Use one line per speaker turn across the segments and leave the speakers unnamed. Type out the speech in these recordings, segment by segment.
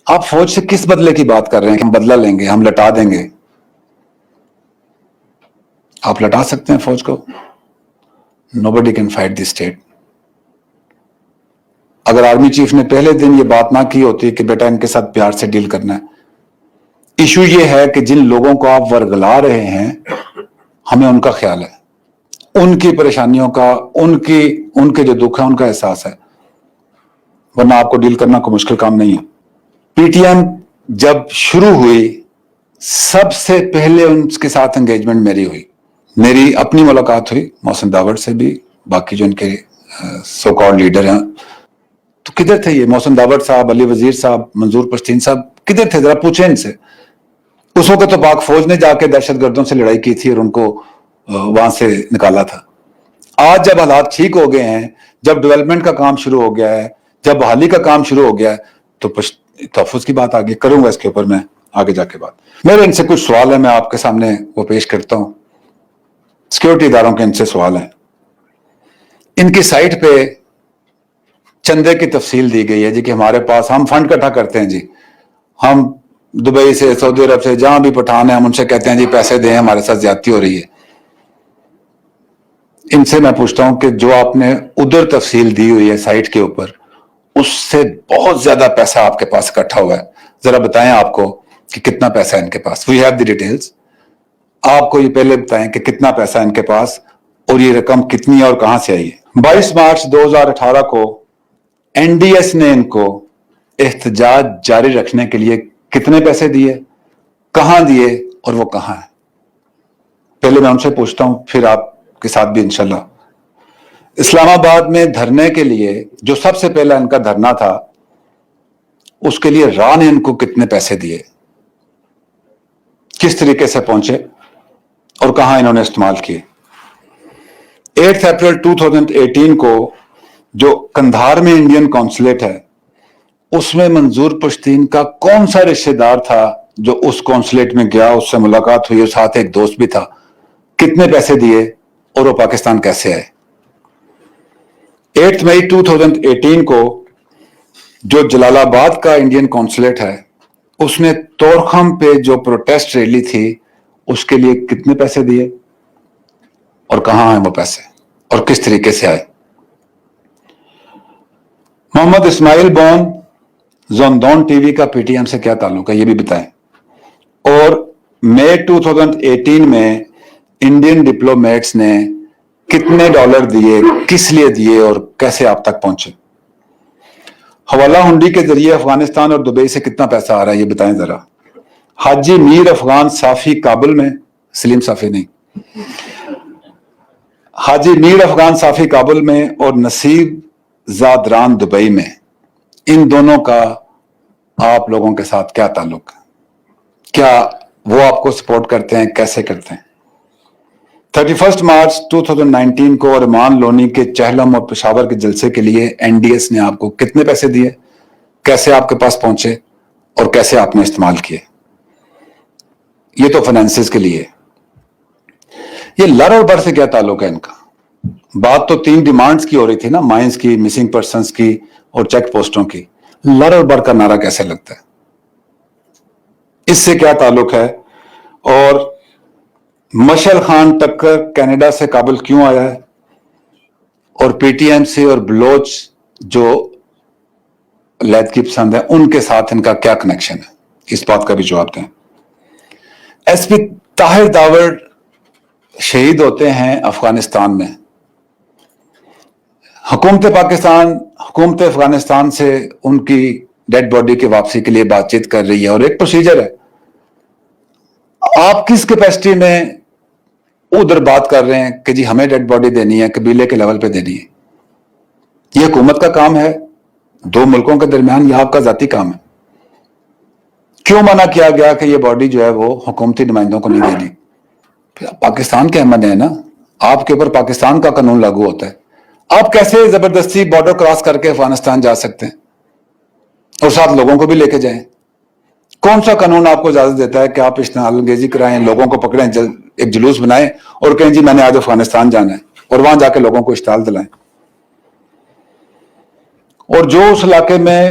آپ فوج سے کس بدلے کی بات کر رہے ہیں کہ ہم بدلہ لیں گے, ہم لٹا دیں گے؟ آپ لٹا سکتے ہیں فوج کو؟ nobody can fight the state. اگر آرمی چیف نے پہلے دن یہ بات نہ کی ہوتی کہ بیٹا ان کے ساتھ پیار سے ڈیل کرنا ہے. ایشو یہ ہے کہ جن لوگوں کو آپ ورگلا رہے ہیں ہمیں ان کا خیال ہے, ان کی پریشانیوں کا, ان کے جو دکھ ہے ان کا احساس ہے, ورنہ آپ کو ڈیل کرنا کوئی مشکل کام نہیں ہے. پی ٹی ایم جب شروع ہوئی سب سے پہلے ان کے ساتھ انگیجمنٹ میری ہوئی, میری اپنی ملاقات ہوئی محسن داوڑ سے بھی, باقی جو ان کے سو کالڈ لیڈر ہیں. تو کدھر تھے یہ محسن داوڑ صاحب, علی وزیر صاحب, منظور پشتین صاحب, کدھر تھے ذرا پوچھیں ان سے. اس وقت تو پاک فوج نے جا کے دہشت گردوں سے لڑائی کی تھی اور ان کو وہاں سے نکالا تھا. آج جب حالات ٹھیک ہو گئے ہیں, جب ڈیولپمنٹ کا کام شروع ہو گیا ہے, جب بحالی کا کام شروع ہو گیا ہے, تو تحفظ کی بات آگے کروں گا, اس کے اوپر میں آگے جا کے بات. میرے ان سے کچھ سوال ہیں, میں آپ کے سامنے وہ پیش کرتا ہوں. سیکورٹی اداروں کے ان سے سوال ہیں. ان کی سائٹ پہ چندے کی تفصیل دی گئی ہے جی کہ ہمارے پاس ہم فنڈ اکٹھا کرتے ہیں جی, ہم دبئی سے, سعودی عرب سے, جہاں بھی پٹھان ہیں ہم ان سے کہتے ہیں جی پیسے دیں, ہمارے ساتھ زیادتی ہو رہی ہے. ان سے میں پوچھتا ہوں کہ جو آپ نے ادھر تفصیل دی ہوئی ہے سائٹ کے اوپر, اس سے بہت زیادہ پیسہ آپ کے پاس اکٹھا ہوا ہے, ذرا بتائیں آپ کو کہ کتنا پیسہ ہے ان کے پاس. We have the details. آپ کو یہ پہلے بتائیں کہ کتنا پیسہ ہے ان کے پاس اور یہ رقم کتنی ہے اور کہاں سے آئی ہے. 22 مارچ 2018 کو این ڈی ایس نے ان کو احتجاج جاری رکھنے کے لیے کتنے پیسے دیے, کہاں دیے اور وہ کہاں ہے؟ پہلے میں ان سے پوچھتا ہوں, پھر آپ کے ساتھ بھی انشاءاللہ. اسلام آباد میں دھرنے کے لیے جو سب سے پہلا ان کا دھرنا تھا, اس کے لیے راہ نے ان کو کتنے پیسے دیے, کس طریقے سے پہنچے اور کہاں انہوں نے استعمال کیے. 8 اپریل 2018 کو جو کندھار میں انڈین کونسلیٹ ہے, اس میں منظور پشتین کا کون سا رشتہ دار تھا جو اس کونسلیٹ میں گیا, اس سے ملاقات ہوئی, اور ساتھ ایک دوست بھی تھا, کتنے پیسے دیے اور وہ پاکستان کیسے آئے. 8 مئی 2018 کو جو جلال آباد کا انڈین کونسلیٹ ہے, اس نے تورخم پہ جو پروٹیسٹ ریلی تھی اس کے لیے کتنے پیسے دیے اور کہاں ہیں وہ پیسے اور کس طریقے سے آئے. محمد اسماعیل بون زوندون ٹی وی کا پی ٹی ایم سے کیا تعلق ہے, یہ بھی بتائیں. اور مئی 2018 میں انڈین ڈپلومیٹس نے کتنے ڈالر دیے, کس لیے دیے اور کیسے آپ تک پہنچے. حوالہ ہنڈی کے ذریعے افغانستان اور دبئی سے کتنا پیسہ آ رہا ہے یہ بتائیں ذرا. حاجی میر افغان صافی کابل میں, سلیم صافی نہیں, حاجی میر افغان صافی کابل میں اور نصیب زادران دبئی میں, ان دونوں کا آپ لوگوں کے ساتھ کیا تعلق ہے, کیا وہ آپ کو سپورٹ کرتے ہیں, کیسے کرتے ہیں. 31 مارچ 2019 کو ارمان لونی کے چہلم اور پشاور کے جلسے کے لیے این ڈی ایس نے آپ کو کتنے پیسے دیے, کیسے آپ کے پاس پہنچے اور کیسے آپ نے استعمال کیے. یہ تو فائنینسز کے لیے. یہ لر اور بر سے کیا تعلق ہے ان کا. بات تو 3 ڈیمانڈز کی ہو رہی تھی نا, مائنز کی, مسنگ پرسنز کی اور چیک پوسٹوں کی. لر اور بر کا نعرہ کیسے لگتا ہے, اس سے کیا تعلق ہے. اور مشعل خان ٹکر کینیڈا سے کابل کیوں آیا ہے, اور پی ٹی ایم سی اور بلوچ جو لیدکی پسند ہے ان کے ساتھ ان کا کیا کنیکشن ہے, اس بات کا بھی جواب دیں. ایس پی طاہر داوڑ شہید ہوتے ہیں افغانستان میں. حکومت افغانستان سے ان کی ڈیڈ باڈی کی واپسی کے لیے بات چیت کر رہی ہے اور ایک پروسیجر ہے. آپ کس کیپیسٹی میں ادھر بات کر رہے ہیں کہ جی ہمیں ڈیڈ باڈی دینی ہے, قبیلے کے لیول پہ دینی ہے. یہ حکومت کا کام ہے, 2 ملکوں کے درمیان یہ آپ کا ذاتی کام ہے. کیوں منع کیا گیا کہ یہ باڈی جو ہے وہ حکومتی نمائندوں کو نہیں دینی. پاکستان کے احمد ہیں نا, آپ کے اوپر پاکستان کا قانون لاگو ہوتا ہے. آپ کیسے زبردستی بارڈر کراس کر کے افغانستان جا سکتے ہیں اور ساتھ لوگوں کو بھی لے کے جائیں. کون سا قانون آپ کو اجازت دیتا ہے کہ آپ اشتعال انگیزی کرائیں, لوگوں کو پکڑیں, ایک جلوس بنائیں اور کہیں جی میں نے آج افغانستان جانا ہے, اور وہاں جا کے لوگوں کو اشتعال دلائیں. اور جو اس علاقے میں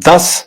10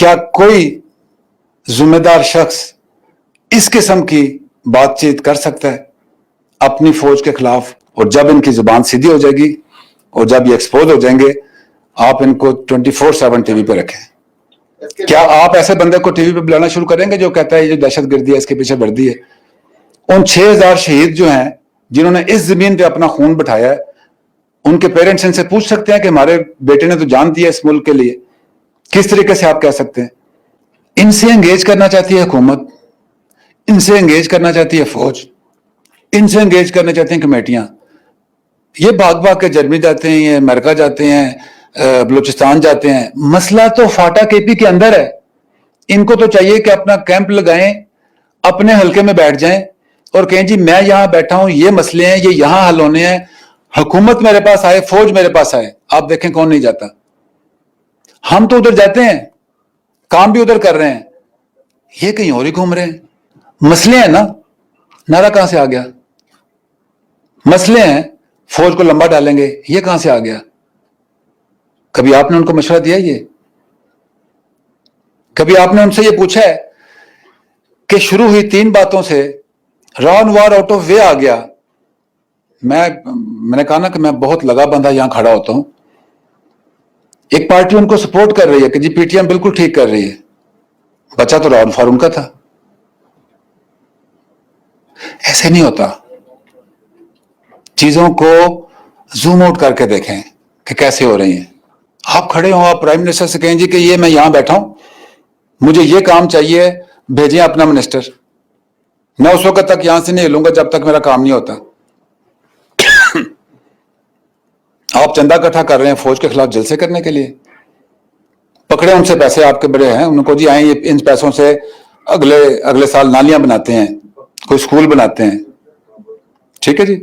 کیا کوئی ذمہ دار شخص اس قسم کی بات چیت کر سکتا ہے اپنی فوج کے خلاف؟ اور جب ان کی زبان سیدھی ہو جائے گی اور جب یہ ایکسپوز ہو جائیں گے، آپ ان کو 24/7 ٹی وی پہ رکھیں. کیا آپ ایسے بندے کو ٹی وی پہ بلانا شروع کریں گے جو کہتا ہے یہ جو دہشت گردی ہے اس کے پیچھے وردی ہے؟ ان 6,000 شہید جو ہیں جنہوں نے اس زمین پہ اپنا خون بٹھایا ہے، ان کے پیرنٹس ان سے پوچھ سکتے ہیں کہ ہمارے بیٹے نے تو جان دیا اس ملک کے لیے. کس طریقے سے آپ کہہ سکتے ہیں؟ ان سے انگیج کرنا چاہتی ہے حکومت، ان سے انگیج کرنا چاہتی ہے فوج، ان سے انگیج کرنا چاہتی ہیں کمیٹیاں. یہ بھاگ بھاگ کے جرمنی جاتے ہیں، یہ امریکہ جاتے ہیں، بلوچستان جاتے ہیں. مسئلہ تو فاٹا کے پی کے اندر ہے. ان کو تو چاہیے کہ اپنا کیمپ لگائیں، اپنے حلقے میں بیٹھ جائیں اور کہیں جی میں یہاں بیٹھا ہوں، یہ مسئلے ہیں، یہ یہاں حل ہونے ہیں، حکومت میرے پاس آئے، فوج میرے پاس آئے. آپ دیکھیں کون نہیں جاتا. ہم تو ادھر جاتے ہیں، کام بھی ادھر کر رہے ہیں، یہ کہیں اور ہی گھوم رہے ہیں. مسئلے ہیں نا، نعرہ کہاں سے آ گیا؟ مسئلے ہیں، فوج کو لمبا ڈالیں گے، یہ کہاں سے آ گیا؟ کبھی آپ نے ان کو مشورہ دیا؟ یہ کبھی آپ نے ان سے یہ پوچھا ہے کہ شروع ہوئی 3 باتوں سے ران وار آؤٹ آف وے آ گیا؟ میں نے کہا نا کہ میں بہت لگا بندہ یہاں کھڑا ہوتا ہوں. ایک پارٹی ان کو سپورٹ کر رہی ہے کہ جی پی ٹی ایم بالکل ٹھیک کر رہی ہے، بچہ تو ران فار ان کا تھا. ایسے نہیں ہوتا. چیزوں کو زوم آؤٹ کر کے دیکھیں کہ کیسے ہو رہی ہیں. آپ کھڑے ہوں، آپ پرائم منسٹر سے کہیں جی کہ یہ میں یہاں بیٹھا ہوں، مجھے یہ کام چاہیے، بھیجیں اپنا منسٹر. میں اس وقت تک یہاں سے نہیں ہلوں گا جب تک میرا کام نہیں ہوتا. آپ چندہ اکٹھا کر رہے ہیں فوج کے خلاف جلسے کرنے کے لیے. پکڑے ان سے پیسے، آپ کے بڑے ہیں، ان کو جی آئیں ان پیسوں سے اگلے سال نالیاں بناتے ہیں، کوئی سکول بناتے ہیں. ٹھیک ہے جی.